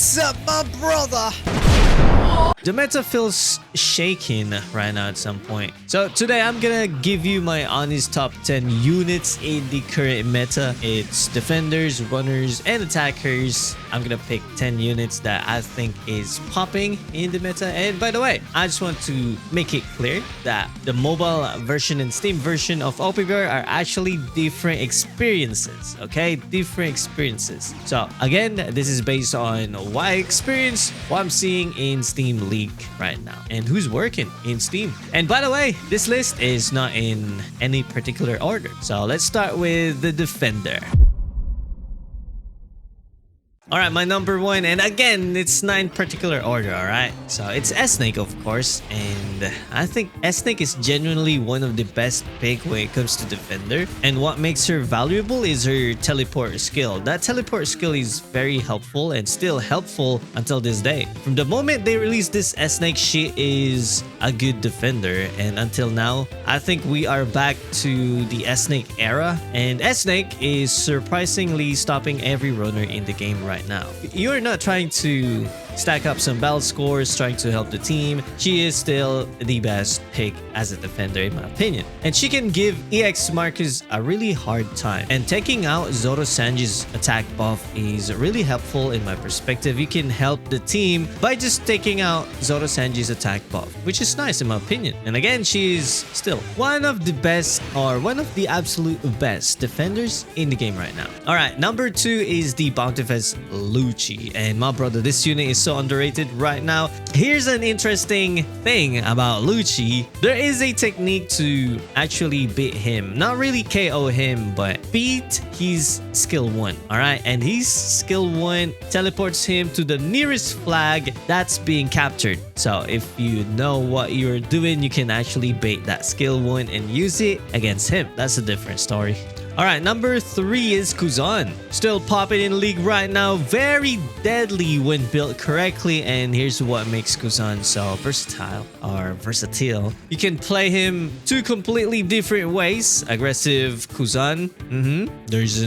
What's up, my brother? The meta feels shaking right now at some point. So today I'm gonna give you my honest top 10 units in the current meta. It's defenders, runners, and attackers. I'm gonna pick 10 units that I think is popping in the meta. And by the way, I just want to make it clear that the mobile version and Steam version of OPBR are actually different experiences, okay? Different experiences. So again, this is based on what I experienced, what I'm seeing in Steam League right now, and who's working in Steam. And by the way, this list is not in any particular order. So let's start with the defender. All right, my number one, and again, it's not in particular order, all right? So it's S-Snake, of course, and I think S-Snake is genuinely one of the best pick when it comes to defender. And what makes her valuable is her teleport skill. That teleport skill is very helpful and still helpful until this day. From the moment they released this S-Snake, she is a good defender, and until now, I think we are back to the S-Snake era, and S-Snake is surprisingly stopping every runner in the game right now. You're not trying to stack up some battle scores, trying to help the team. She is still the best pick as a defender in my opinion. And she can give EX Marcus a really hard time. And taking out Zoro Sanji's attack buff is really helpful in my perspective. You can help the team by just taking out Zoro Sanji's attack buff, which is nice in my opinion. And again, she is still one of the best, or one of the absolute best defenders in the game right now. All right, number two is the Bountiful Lucci. And my brother, this unit is so underrated right now. Here's an interesting thing about Lucci. There is a technique to actually beat him. Not really KO him, but beat his skill 1. All right, and his skill 1 teleports him to the nearest flag that's being captured. So if you know what you're doing, you can actually bait that skill 1 and use it against him. That's a different story. All right, number 3 is Kuzan. Still popping in League right now. Very deadly when built correctly. And here's what makes Kuzan so versatile. You can play him two completely different ways. Aggressive Kuzan. There's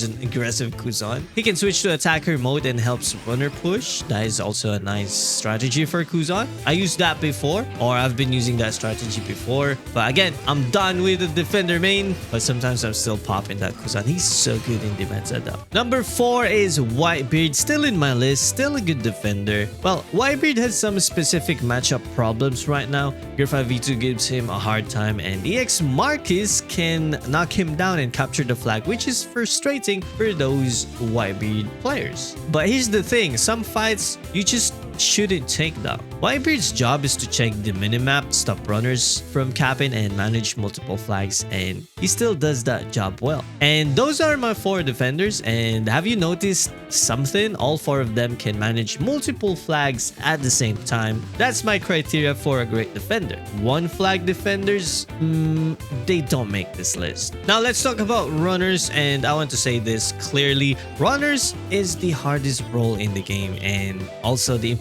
an aggressive Kuzan. He can switch to attacker mode and helps runner push. That is also a nice strategy for Kuzan. I used that before, or I've been using that strategy before. But again, I'm done with the defender main. But sometimes I'm still popping that Kuzan. He's so good in the meta though. Number 4 is Whitebeard. Still in my list. Still a good defender. Well, Whitebeard has some specific matchup problems right now. Gear 5v2 gives him a hard time, and EX Marcus can knock him down and capture the flag, which is frustrating for those Whitebeard players. But here's the thing, some fights you just shouldn't take down. Whitebeard's job is to check the minimap, stop runners from capping, and manage multiple flags, and he still does that job well. And those are my 4 defenders. And have you noticed something? All 4 of them can manage multiple flags at the same time. That's my criteria for a great defender. One flag defenders, they don't make this list. Now let's talk about runners, and I want to say this clearly. Runners is the hardest role in the game, and also the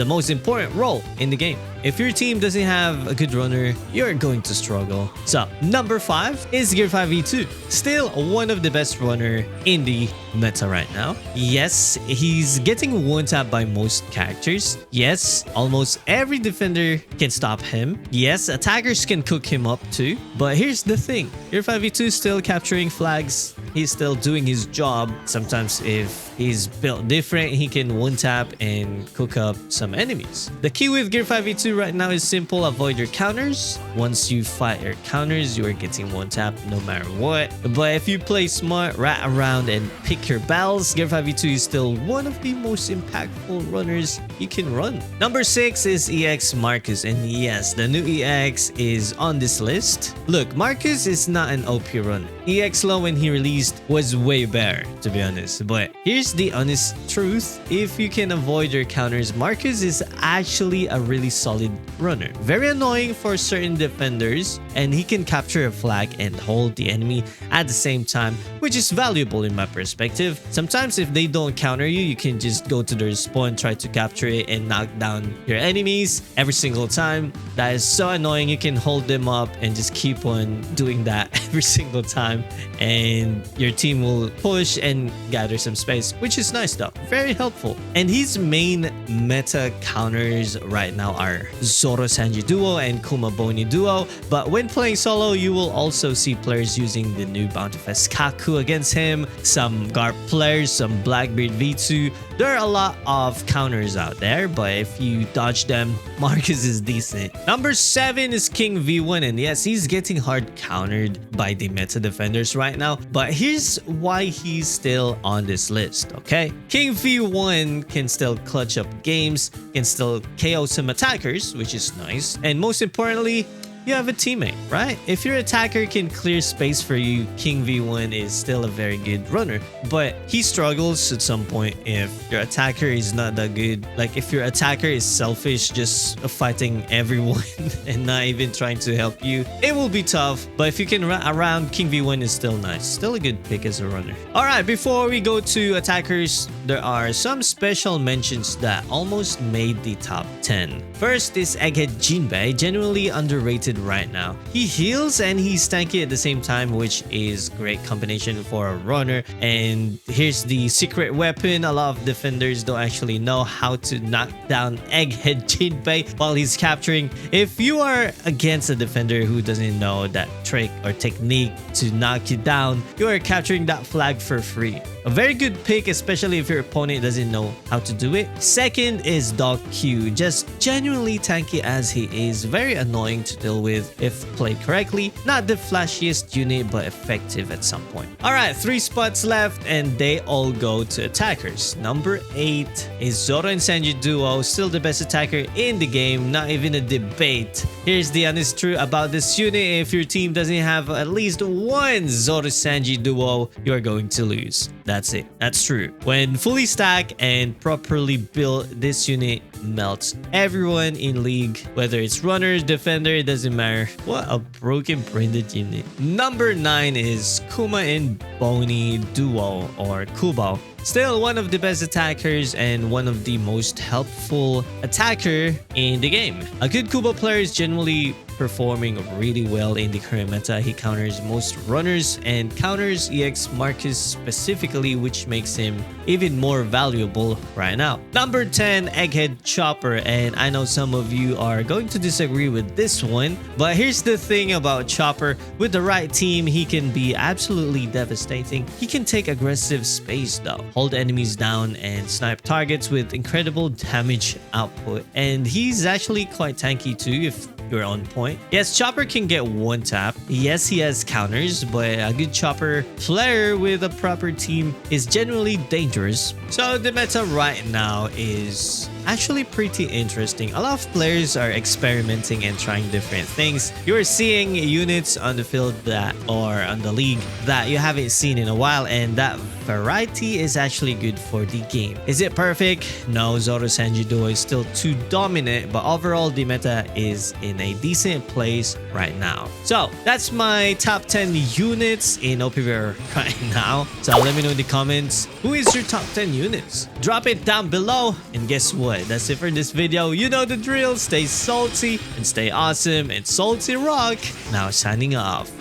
most important role in the game. If your team doesn't have a good runner, you're going to struggle. So number 5 is Gear 5v2. Still one of the best runner in the meta right now. Yes, he's getting one tap by most characters. Yes, almost every defender can stop him. Yes, attackers can cook him up too. But here's the thing, Gear 5v2 is still capturing flags. He's still doing his job. Sometimes if he's built different, he can one tap and cook up some enemies. The key with Gear 5v2 right now is simple. Avoid your counters. Once you fight your counters, you are getting one tap no matter what. But if you play smart, rat around, and pick your battles, Gear 5v2 is still one of the most impactful runners you can run. Number 6 is EX Marcus, and yes, the new EX is on this list. Look, Marcus is not an OP runner. EX Low when he released was way better, to be honest. But here's the honest truth. If you can avoid your counters, Marcus is actually a really solid runner. Very annoying for certain defenders, and he can capture a flag and hold the enemy at the same time, which is valuable in my perspective. Sometimes if they don't counter you, you can just go to their spawn, try to capture it, and knock down your enemies every single time. That is so annoying. You can hold them up and just keep on doing that every single time, and your team will push and gather some space. which is nice though. Very helpful. And his main meta counters right now are Zoro Sanji Duo and Kuma Boni Duo. But when playing solo, you will also see players using the new Bountifest Kaku against him, some Garp players, some Blackbeard V2. There are a lot of counters out there, but if you dodge them, Marcus is decent. Number 7 is King V1, and yes, he's getting hard countered by the meta defenders right now, but here's why he's still on this list, okay? King V1 can still clutch up games, can still KO some attackers, which is nice, and most importantly, you have a teammate, right? If your attacker can clear space for you, King V1 is still a very good runner, but he struggles at some point if your attacker is not that good. Like if your attacker is selfish, just fighting everyone and not even trying to help you, it will be tough. But if you can run around, King V1 is still nice. Still a good pick as a runner. All right, before we go to attackers, there are some special mentions that almost made the top 10. First is Egghead Jinbei, generally underrated right now. He heals and he's tanky at the same time, which is great combination for a runner. And here's the secret weapon. A lot of defenders don't actually know how to knock down Egghead Jinbei while he's capturing. If you are against a defender who doesn't know that trick or technique to knock you down, you are capturing that flag for free. A very good pick, especially if your opponent doesn't know how to do it. Second is Dog Q. Just genuinely tanky as he is, very annoying to deal with if played correctly. Not the flashiest unit, but effective at some point. Alright, 3 spots left and they all go to attackers. Number 8 is Zoro and Sanji Duo, still the best attacker in the game, not even a debate. Here's the honest truth about this unit: if your team doesn't have at least one Zoro Sanji Duo, you are going to lose. That's it. That's true. When fully stacked and properly built, this unit melts everyone in league, whether it's runners, defender, it doesn't matter. What a broken branded unit. Number 9 is Kuma and Boni Duo, or Kubo. Still one of the best attackers and one of the most helpful attacker in the game. A good Kubo player is generally performing really well in the current meta. He counters most runners and counters EX Marcus specifically, which makes him even more valuable right now. Number 10, Egghead Chopper, and I know some of you are going to disagree with this one, but here's the thing about Chopper: with the right team, he can be absolutely devastating. He can take aggressive space though, hold enemies down and snipe targets with incredible damage output, and he's actually quite tanky too if you're on point. Yes, Chopper can get one tap. Yes, he has counters, but a good Chopper player with a proper team is generally dangerous. So the meta right now is actually pretty interesting. A lot of players are experimenting and trying different things. You're seeing units on the field that, or on the league, that you haven't seen in a while, and that variety is actually good for the game. Is it perfect? No, Zoro Sanji Duo is still too dominant, but overall the meta is in a decent place right now. So that's my top 10 units in OPBR right now. So let me know in the comments, who is your top 10 units? Drop it down below, and guess what? That's it for this video. You know the drill. Stay salty and stay awesome, and Salty Rock now signing off.